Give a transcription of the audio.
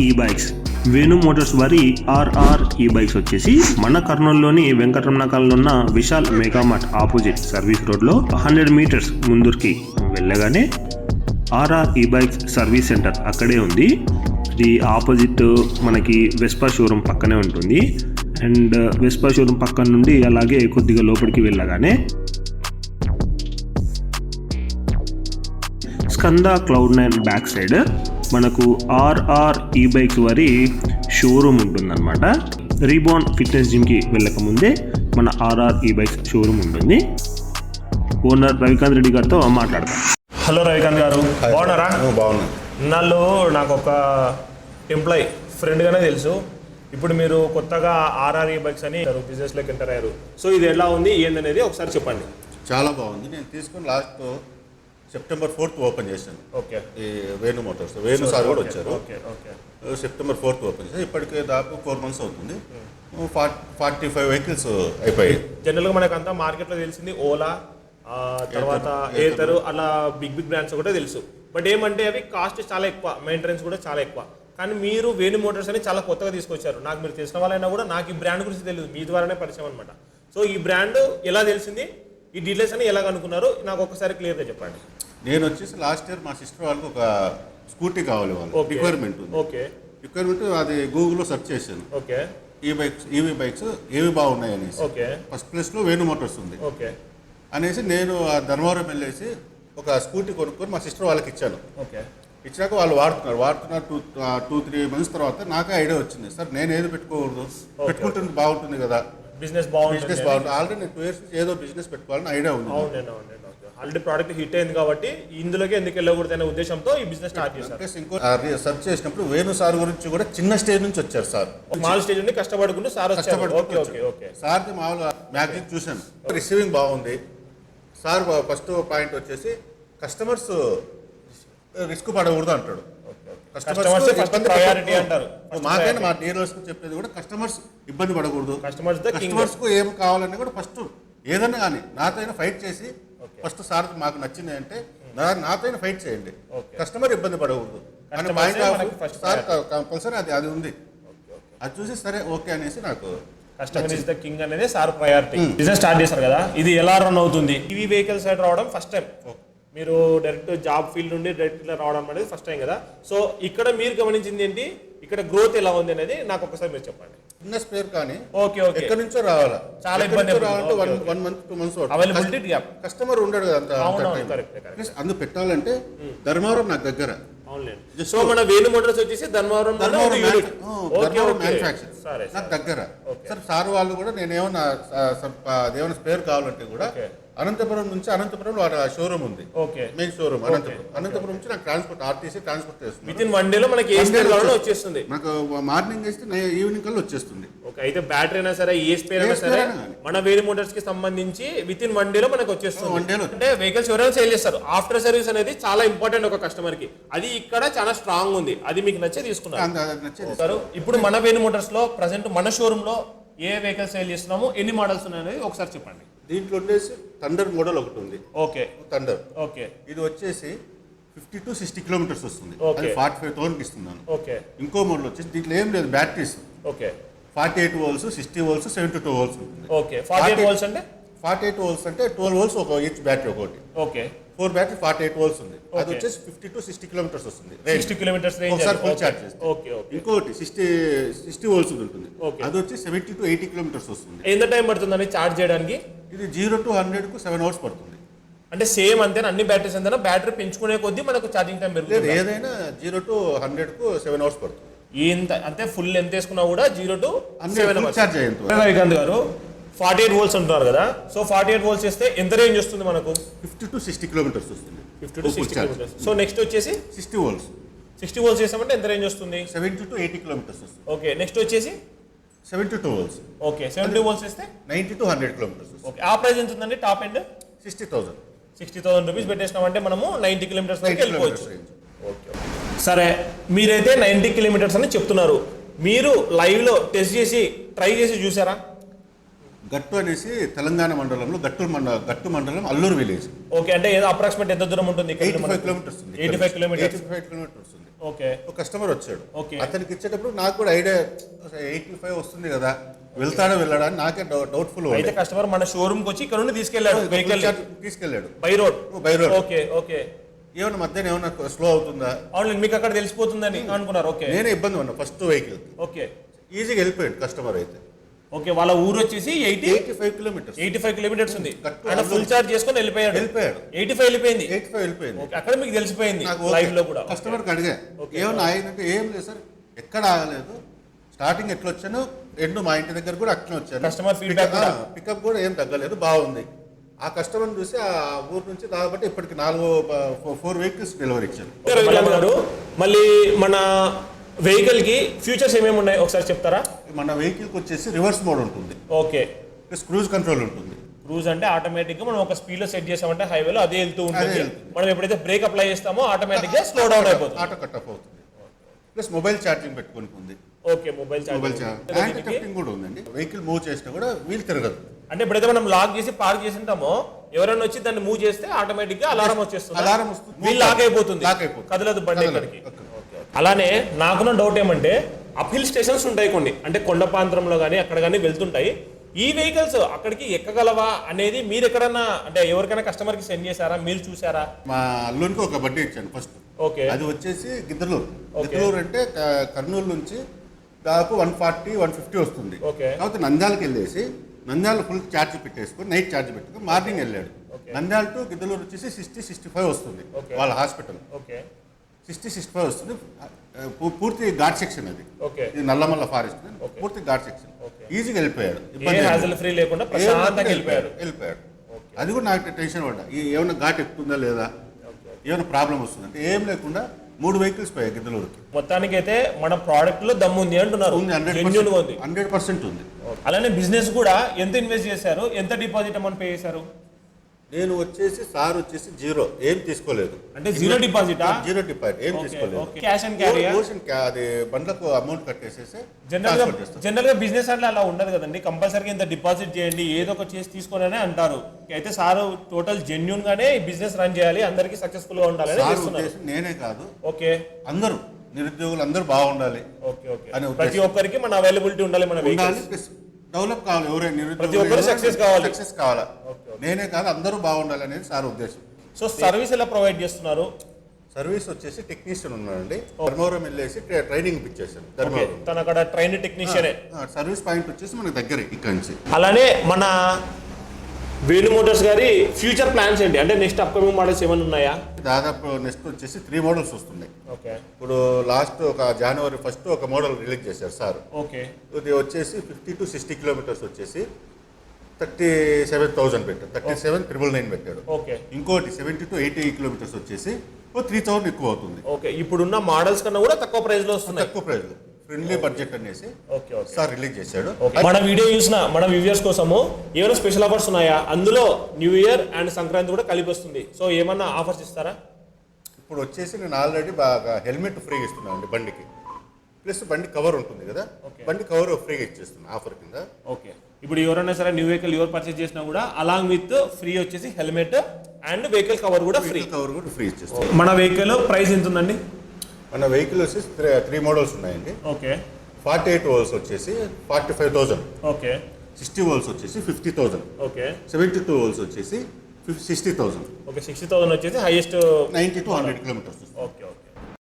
ఈ-బైక్స్ Venu Motors వారి RR ఈ-బైక్స్ వచ్చేసి మన కర్నూలులోని వెంకటరమణ కాలనీలో ఉన్న విశాల్ మెగామార్ట్ ఆపోజిట్ సర్వీస్ రోడ్లో 100 మీటర్స్ ముందుకి వెళ్ళగానే ఆర్ఆర్ ఈ-బైక్స్ సర్వీస్ సెంటర్ అక్కడే ఉంది. ఇది ఆపోజిట్ మనకి వెస్పా షోరూమ్ పక్కనే ఉంటుంది. అండ్ వెస్పా షోరూమ్ పక్కన నుండి అలాగే కొద్దిగా లోపలికి వెళ్ళగానే స్కంద క్లౌడ్9 బ్యాక్ సైడ్ మనకు ఆర్ఆర్ ఈ-బైక్స్ వారి షోరూమ్ ఉంటుందన్నమాట. రీబాన్ ఫిట్నెస్ జిమ్కి వెళ్ళక ముందే మన ఆర్ఆర్ ఈ-బైక్స్ షోరూమ్ ఉంటుంది. ఓనర్ రవికాంత్ రెడ్డి గారితో మాట్లాడతాం. హలో రవికాంత్ గారు, బాగున్నారా? బాగున్నా. నాలో నాకు ఒక ఎంప్లాయ్ ఫ్రెండ్గానే తెలుసు. ఇప్పుడు మీరు కొత్తగా ఆర్ఆర్ ఈ-బైక్స్ అని బిజినెస్లోకి ఎంటర్ అయ్యారు. సో ఇది ఎలా ఉంది ఏందనేది ఒకసారి చెప్పండి. చాలా బాగుంది. నేను తీసుకుని లాస్ట్ సెప్టెంబర్ 4th ఓపెన్ చేశాను. ఓకే. ఈ వేణు మోటార్స్ వేణు సార్ కూడా వచ్చారు. Okay okay. September 4th open చేశాను. ఇప్పటికే దాదాపు 4 months అవుతుంది. 45 వెహికల్స్ అయిపోయాయి. జనరల్గా మనకంతా మార్కెట్లో తెలిసింది ఓలా, తర్వాత ఏతరు, అలా బిగ్ బ్రాండ్స్ కూడా తెలుసు. బట్ ఏమంటే అవి కాస్ట్ చాలా ఎక్కువ, మెయింటెనెన్స్ కూడా చాలా ఎక్కువ. కానీ మీరు వేణు మోటార్స్ అని చాలా కొత్తగా తీసుకొచ్చారు. నాకు మీరు తెలిసిన వాళ్ళైనా కూడా నాకు ఈ బ్రాండ్ గురించి తెలియదు, మీ ద్వారానే పరిచయం అనమాట. సో ఈ బ్రాండ్ ఎలా తెలిసింది, ఈ డీటెయిల్స్ అని ఎలా కనుక్కున్నారు, నాకు ఒకసారి క్లియర్గా చెప్పండి. నేను వచ్చేసి లాస్ట్ ఇయర్ మా సిస్టర్ వాళ్ళకి ఒక స్కూటీ కావాలి, వాళ్ళు రిక్వైర్మెంట్ ఉంది. ఓకే. రిక్వైర్మెంట్ అది గూగుల్లో సెర్చ్ చేశాను. ఓకే. ఈవీ బైక్స్ ఏవి బాగున్నాయి అనేసి. ఓకే. ఫస్ట్ ప్లేస్లో వేణు మోటార్స్ ఉంది. ఓకే అనేసి నేను ఆ ధర్మవరం వెళ్ళేసి ఒక స్కూటీ కొనుక్కొని మా సిస్టర్ వాళ్ళకి ఇచ్చాను. ఓకే. ఇచ్చాక వాళ్ళు వాడుతున్నారు 2-3 months తర్వాత నాకే ఐడియా వచ్చింది. సార్ నేను ఏది పెట్టుకోకూడదు, పెట్టుకుంటుంది బాగుంటుంది కదా, బిజినెస్ బాగుంటుంది. ఆల్రెడీ నేను 2 years ఏదో బిజినెస్ పెట్టుకోవాలని ఐడియా ఉంది. ఆల్రెడీ ప్రోడక్ట్ హిట్ అయింది కాబట్టి ఇందులోకి ఎందుకు వెళ్ళకూడదు అనే ఉద్దేశంతో ఈ బిజినెస్ స్టార్ట్ చేశారు. ఇంకో సెర్చ్ చేసినప్పుడు వేణు సార్ గురించి కూడా చిన్న స్టేజ్ నుంచి వచ్చారు సార్. స్మాల్ స్టేజ్ నుండి కష్టపడుకుంటూ సార్ వచ్చారు. సార్ది మామూలుగా మ్యాగజైన్ చూశాను, రిసీవింగ్ బాగుంది. సార్ ఫస్ట్ పాయింట్ వచ్చేసి కస్టమర్స్ రిస్క్ పడకూడదు అంటాడు. మాకైనా మా డీలర్స్ చెప్పేది కూడా కస్టమర్స్ ఇబ్బంది పడకూడదు, కస్టమర్స్ కు ఏం కావాలని కూడా ఫస్ట్ ఏదన్నా కానీ నాతో ఫైట్ చేసి ఫస్ట్ సార్ మాకు నచ్చింది అంటే నాతో ఫైట్ చేయండి, కస్టమర్ ఇబ్బంది పడకూడదు అని పాయింట్ సార్ కంపల్సరీ అది ఉంది. అది చూసి సరే ఓకే అనేసి నాకు కస్టమర్ ఇస్ ద కింగ్ అనేది సార్ ప్రయారిటీ. బిజినెస్ స్టార్ట్ చేశారు కదా, ఇది ఎలా రన్ అవుతుంది? ఈవీ వెహికల్ సైడ్ రావడం ఫస్ట్ టైం, మీరు డైరెక్ట్ జాబ్ ఫీల్డ్ నుండి డైరెక్ట్ ఇలా రావడం అనేది ఫస్ట్ టైం కదా. సో ఇక్కడ మీరు గమనించింది ఏంటి, ఇక్కడ గ్రోత్ ఎలా ఉంది అనేది నాకు ఒకసారి మీరు చెప్పండి. బిజినెస్ పేరు కానీ ఓకే ఓకే ఎక్కడి నుంచో రావాలా, చాలా ఇబ్బంది రావాలంటే 1 month 2 months availability gap, customer ఉండడు కదా అంత. అందుకు పెట్టాలంటే ధర్మవరం నాకు దగ్గర. సో మన వేణు మోటార్స్ వచ్చేసి ధర్మవరం మ్యానుఫ్యాక్చర్ నాకు దగ్గర. సార్ వాళ్ళు కూడా నేను ఏమన్నా స్పేర్ కావాలంటే కూడా అనంతపురం నుంచి, అనంతపురంలో షోరూమ్ ఉంది, మెయిన్ షోరూమ్ అనంతపురం నుంచి నాకు ట్రాన్స్పోర్ట్ ఆర్టీసీ ట్రాన్స్పోర్ట్ చేస్తుంది. విత్ ఇన్ 1 day లో మనకి వచ్చేస్తుంది. నాకు మార్నింగ్ వేస్తే ఈవినింగ్ కల్లా వచ్చేస్తుంది. ఓకే. అయితే బ్యాటరీ అయినా సరే, ఏ స్పేర్ అయినా సరే మన వేణు మోటార్స్ కి సంబంధించి విత్ ఇన్ 1 day లో మనకు వచ్చేస్తుంది. అంటే వెహికల్స్ ఎవరైనా సేల్ చేస్తారు, ఆఫ్టర్ సర్వీస్ అనేది చాలా ఇంపార్టెంట్ ఒక కస్టమర్ కి. అది ఇక్కడ చాలా స్ట్రాంగ్ ఉంది, అది మీకు నచ్చే తీసుకున్నారు. ఇప్పుడు మన వేణు మోటార్స్ లో ప్రెసెంట్ మన షోరూమ్ లో ఏ వెహికల్ సేల్ చేస్తున్నాము, ఎన్ని మోడల్స్ ఉన్నాయనేది ఒకసారి చెప్పండి. దీంట్లో వచ్చేసి థండర్ మోడల్ ఒకటి ఉంది. ఓకే. థండర్. ఓకే. ఇది వచ్చేసి 50 to 60 kilometers వస్తుంది. అది 45,000 ఇస్తున్నాను. ఓకే. ఇంకో మోడల్ వచ్చేసి దీంట్లో ఏం లేదు, batteries. Okay. 48 volts, 60 volts, 72 volts ఉంటుంది. ఓకే. 48 volts అంటే 48 volts అంటే 12 volts ఒక ఈచ్ బ్యాటరీ ఒకటి. ఓకే. 4 బ్యాటరీ 48 volts ఉంది. అది వచ్చేసి 50 to 60 kilometers వస్తుంది. 60 kilometers రేంజ్ ఒకసారి ఫుల్ చార్జ్ చేస్తే. Okay okay. ఇంకోటి 60 volts ఉంటుంది. అది వచ్చి 70 to 80 kilometers వస్తుంది. ఎంత టైం పడుతుందని చార్జ్ చేయడానికి? ఇది 0 to 100 కు 7 hours పడుతుంది. అంటే సేమ్ అంతేనా అన్ని బ్యాటరీస్? అంతేనా? బ్యాటరీ పెంచుకునే కొద్దీ మనకు ఛార్జింగ్ టైం పెరుగుతుంది. ఏదైనా 0 to 100 కు 7 hours పడుతుంది. అంటే ఫుల్ ఎంత వేసుకున్నా కూడా 0 to 7 hours చార్జ్ అయ్యేంత. రవికాంత్ గారు 48 volts అంటున్నారు కదా, సో 48 volts చేస్తే ఎంత రేంజ్ వస్తుంది మనకు? 50 to 60 kilometers వస్తుంది. 50 to 60 kilometers. సో నెక్స్ట్ వచ్చేసి 60 volts. 60 volts చేసామంటే ఎంత రేంజ్ వస్తుంది? 70 to 80 kilometers వస్తుంది. ఓకే. నెక్స్ట్ వచ్చేసి 72 volts. ఓకే. 70 volts చేస్తే 90 to 100 kilometers వస్తుంది. ఓకే. ఆ ప్రైస్ ఎంత ఉందండి టాప్ ఎండ్? 60,000. 60,000 రూపీస్ పెట్టేసినామంటే మనము 90 కిలోమీటర్స్ వరకు వెళ్ళిపోవచ్చు. range. ఓకే సరే, మీరైతే 90 కిలోమీటర్స్ అని చెప్తున్నారు. మీరు లైవ్లో టెస్ట్ చేసి ట్రై చేసి చూసారా? గట్టు అనేసి తెలంగాణ మండలంలో గట్టు మండలం అల్లూరు విలేజ్. ఓకే, అంటే ఏదో అప్రాక్సిమేట్ ఎంత దూరం ఉంటుంది? 85 కిలోమీటర్స్ ఉంది. 85 కిలోమీటర్స్. 85 కిలోమీటర్స్ ఉంది. ఓకే, ఒక కస్టమర్ వచ్చాడు. ఓకే, అతనికి ఇచ్చేటప్పుడు నాకు కూడా ఐడియా 85 వస్తుంది కదా, వెళ్తాడా వెళ్ళడా అని నాకే డౌట్ఫుల్. అయితే కస్టమర్ మన షోరూమ్ కి వచ్చి ఇక్కడ నుండి తీసుకెళ్ళాడు, వెహికల్ తీసుకెళ్ళాడు బై రోడ్. ఓకే ఓకే, ఏమన్నా మధ్యాహ్నం ఏమన్నా స్లో అవుతుందా? అవును, మీకు అక్కడ తెలిసిపోతుందని అనుకున్నారు. ఓకే, నేనే ఇబ్బంది ఉన్నా ఫస్ట్ వెహికల్. ఓకే, ఈజీగా వెళ్ళిపోయాడు కస్టమర్ అయితే. ఓకే, వాళ్ళ ఊరు వచ్చేసి 85 కిలోమీటర్స్. 85 కిలోమీటర్స్ ఉంది. ఆయన ఫుల్ చార్జ్ చేసుకొని వెళ్ళిపోయాడు. 85 వెళ్ళిపోయింది. 85 వెళ్ళిపోయింది. ఓకే, అక్కడ మీకు తెలిసిపోయింది లైవ్ లో కూడా. కస్టమర్కి అడిగా ఏమన్నా ఆగిందంటే ఏం లేదు సార్, ఎక్కడ ఆగలేదు, స్టార్టింగ్ ఎట్లా వచ్చాను, ఎండు మా ఇంటి దగ్గర కూడా అట్లా వచ్చాను. కస్టమర్ ఫీడ్బ్యాక్ పికప్ కూడా ఏం తగ్గలేదు, బాగుంది. ఆ కస్టమర్ చూసి ఆ ఊరు నుంచి కాబట్టి ఇప్పటికి 4 వెహికల్స్ డెలివరీ ఇచ్చాను. మళ్ళీ మన వెహికల్ కి ఫీచర్స్ ఏమేమి ఉన్నాయి ఒకసారి చెప్తారా? మన వెహికల్కి వచ్చేసి రివర్స్ మోడ్ ఉంటుంది. ఓకే, ప్లస్ క్రూజ్ కంట్రోల్ ఉంటుంది. క్రూజ్ అంటే ఆటోమేటిక్ గా మనం ఒక స్పీడ్ లో సెట్ చేసామంటే హైవేలో అదే వెళ్తూ ఉంటుంది. మనం ఎప్పుడైతే బ్రేక్ అప్లై చేస్తామో ఆటోమేటిక్ గా స్లో డౌన్ అయిపోతుంది, ఆటో కట్ ఆఫ్ అవుతుంది. ప్లస్ మొబైల్ ఛార్జింగ్ పెట్టుకొని ఉంది. ఓకే, మొబైల్ ఛార్జింగ్ కూడా ఉందండి. వెహికల్ మూవ్ చేసినా కూడా వీల్ తిరగదు. అంటే ఎప్పుడైతే మనం లాక్ చేసి పార్క్ చేసి ఉంటామో ఎవరైనా వచ్చి దాన్ని మూవ్ చేస్తే ఆటోమేటిక్ గా అలారం వచ్చేస్తుంది. అలారం వస్తుంది, వీల్ లాక్ అయిపోతుంది, కదలదు బండి ఎక్కడికి. అలానే నాకున్న డౌట్ ఏమంటే అప్ హిల్ స్టేషన్స్ ఉంటాయి కొన్ని, అంటే కొండ ప్రాంతంలో కానీ అక్కడ కానీ వెళ్తుంటాయి. ఈ వెహికల్స్ అక్కడికి ఎక్కగలవా అనేది మీరు ఎక్కడన్నా అంటే ఎవరికైనా కస్టమర్ కి సెండ్ చేశారా, మీరు చూసారా? మా అల్లునికి ఒక బండి ఇచ్చాను ఫస్ట్. ఓకే, అది వచ్చేసి గిద్దలూరు. గిద్దలూరు అంటే కర్నూలు నుంచి దాదాపు 140-150 వస్తుంది. కాబట్టి నంద్యాలకు వెళ్ళేసి నంద్యాల ఫుల్ ఛార్జ్ పెట్టేసుకొని నైట్ ఛార్జ్ పెట్టుకుని మార్నింగ్ వెళ్ళాడు. నంద్యాల టు గిద్దలూరు వచ్చేసి 60-65 వస్తుంది వాళ్ళ హాస్పిటల్. 60-65 వస్తుంది. పూర్తి ఘాట్ సెక్షన్ అది. ఇది నల్లమల్ల ఫారెస్ట్, పూర్తి ఘాట్ సెక్షన్. ఈజీగా వెళ్ళిపోయాడు, వెళ్ళిపోయాడు. అది కూడా నాకు టెన్షన్ పడ్డా, ఏమైనా ఘాట్ ఎక్కుతుందా లేదా, ఏమైనా ప్రాబ్లం వస్తుంది అంటే ఏం లేకుండా 3 వెహికల్స్ పోయాయి గిద్దలూరుకి. మొత్తానికి అయితే మన ప్రోడక్ట్ లో దమ్ము ఉంది అంటున్నారు. 100% ఉంది. అలానే బిజినెస్ కూడా ఎంత ఇన్వెస్ట్ చేశారు, ఎంత డిపాజిట్ అమౌంట్ పే చేశారు? నేను వచ్చేసి సార్ వచ్చేసి జీరో, ఏం తీసుకోలేదు. అంటే జీరో డిపాజిట్ ఏం తీసుకోలేదు. క్యాష్ అండ్ క్యారీ అది బండ్లకు అమౌంట్ కట్టేసేసి. జనరల్ గా బిజినెస్ అంటే అలా ఉండదు కదండి, కంపల్సరీగా ఇంత డిపాజిట్ చేయండి ఏదో ఒక చేసి తీసుకోనని అంటారు. అయితే సార్ టోటల్ జెన్యూన్ గానే బిజినెస్ రన్ చేయాలి, అందరికి సక్సెస్ఫుల్ గా ఉండాలి. నేనే కాదు, ఓకే, అందరూ నిరుద్యోగులు అందరూ బాగుండాలి. ప్రతి ఒక్కరికి మన అవైలబిలిటీ ఉండాలి, మన డెవలప్ కావాలి. ఎవరైనా ప్రతి ఒక్కరు సక్సెస్ కావాలా, నేనే కాదు అందరూ బాగుండాలి అనేది సార్ ఉద్దేశం. సో సర్వీస్ ఎలా ప్రొవైడ్ చేస్తున్నారు? సర్వీస్ వచ్చేసి టెక్నీషియన్ ఉన్నాడండి, ధర్మవరం వెళ్ళేసి ట్రైనింగ్ ఇప్పించేసాను. తన అక్కడ ట్రైన్ టెక్నీషియనే. సర్వీస్ పాయింట్ వచ్చేసి మనకి దగ్గర ఇక్కడ నుంచి. అలానే మన వేణు మోటార్స్ గారి ఫ్యూచర్ ప్లాన్స్ ఏంటి, అంటే నెక్స్ట్ అప్కమింగ్ మోడల్స్ ఏమైనా ఉన్నాయా? దాదాపు నెక్స్ట్ వచ్చేసి 3 మోడల్స్ వస్తున్నాయి. ఓకే, ఇప్పుడు లాస్ట్ ఒక జనవరి 1 ఒక మోడల్ రిలీజ్ చేశారు సార్. ఓకే, ఇది వచ్చేసి 50-60 కిలోమీటర్స్ వచ్చేసి 37,000 పెట్టాడు, 37,999 పెట్టాడు. ఓకే, ఇంకోటి 70-80 కిలోమీటర్స్ వచ్చేసి 3,000 ఎక్కువ అవుతుంది. ఓకే, ఇప్పుడున్న మోడల్స్ కన్నా కూడా తక్కువ ప్రైస్ లో వస్తున్నాయి. తక్కువ ప్రైస్ లో ఫ్రెండ్లీ బడ్జెట్ అనేసి సార్ రిలీజ్ చేశాడు. మన వీడియో చూసిన మన వ్యూవర్స్ కోసము ఏమైనా స్పెషల్ ఆఫర్స్ ఉన్నాయా? అందులో న్యూ ఇయర్ అండ్ సంక్రాంతి కూడా కలిపి వస్తుంది. సో ఏమన్నా ఆఫర్స్ ఇస్తారా? ఇప్పుడు వచ్చేసి నేను ఆల్రెడీ బాగా హెల్మెట్ ఫ్రీగా ఇస్తున్నాను అండి బండికి, ప్లస్ బండి కవర్ ఉంటుంది కదా, బండి కవర్ ఫ్రీగా ఇచ్చేస్తున్నాను ఆఫర్ కింద. ఓకే, ఇప్పుడు ఎవరైనా సరే న్యూ వెహికల్ ఎవరు పర్చేస్ చేసినా కూడా అలాంగ్ విత్ ఫ్రీ వచ్చేసి హెల్మెట్ అండ్ వెహికల్ కవర్ కూడా ఫ్రీ ఇచ్చేస్తాను. మన వెహికల్ ప్రైస్ ఎంత ఉందండి? మన వెహికల్ వచ్చేసి 3 మోడల్స్ ఉన్నాయండి. ఓకే, 48 వోల్స్ వచ్చేసి 45,000. ఓకే, 60 వోల్స్ వచ్చేసి 50,000. ఓకే, 72 వోల్స్ వచ్చేసి 60,000. ఓకే, 60,000 వచ్చేసి హైయెస్ట్ 90-100 కిలోమీటర్స్. ఓకే.